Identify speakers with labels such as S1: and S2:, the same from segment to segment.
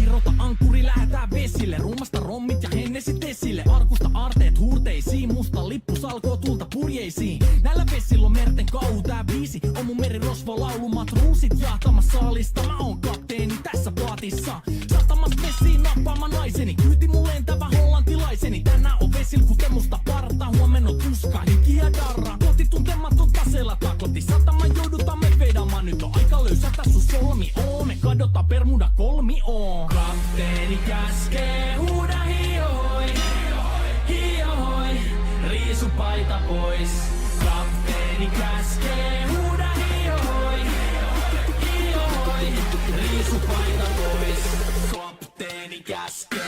S1: Irrota ankkuri, lähetään vesille. Rummasta rommit ja hennesit esille. Arkusta aarteet huurteisiin. Musta lippu salkoo tulta purjeisiin. Näillä vesillä on merten kau, tää biisi on mun merirosvo laulu. Matruusit jahtamas saalista. Mä oon kapteeni tässä paatissa. Satamas vesiin nappaamaan naiseni. Kyyti mun lentävä hollantilaiseni. Tänään on vesil kuten musta parta. Huomenna on tuska, hiki ja darra. Koti tuntematon taseella takloti. Sataman joudutaan me vedamaan. Nyt on aika löysätä sun solmi. Me kadotaan Bermuda kolmioon. Kapteeni käskee, huuda hiihoi, hiihoi, riisu paita pois. Kapteeni käskee, huuda hiihoi, hiihoi, riisu paita pois. Kapteeni käskee.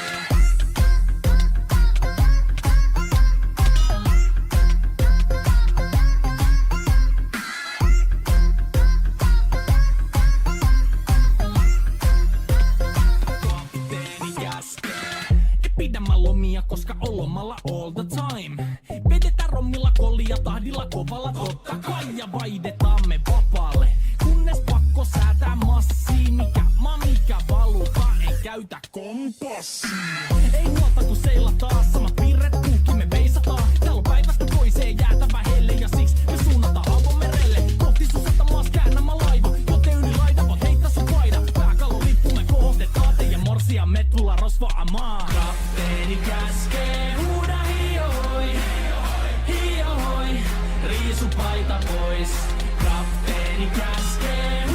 S1: Pidämään lomia, koska on lomalla all the time. Vedetään rommilla kollia tahdilla kovalla totta kai. Ja vaihdetaan me vapaalle, kunnes pakko säätää massiin. Mikä valuta, ei käytä kompassia. Ei huolta kun seilataan, samat virret puhki me veisataan. Täällä on päivästä toiseen jäätävä helle ja siksi me suunnataan avomerelle. Kohti sun satamaas käännämä laiva, joten yli laita voit heittää sun paida. Pääkallon lippu me kohotetaan teidän morsia, me tullaan rosvaamaan. Kapteeni käskee, huuda hiihoi, hiihoi, riisu paita pois. Kapteeni käskee,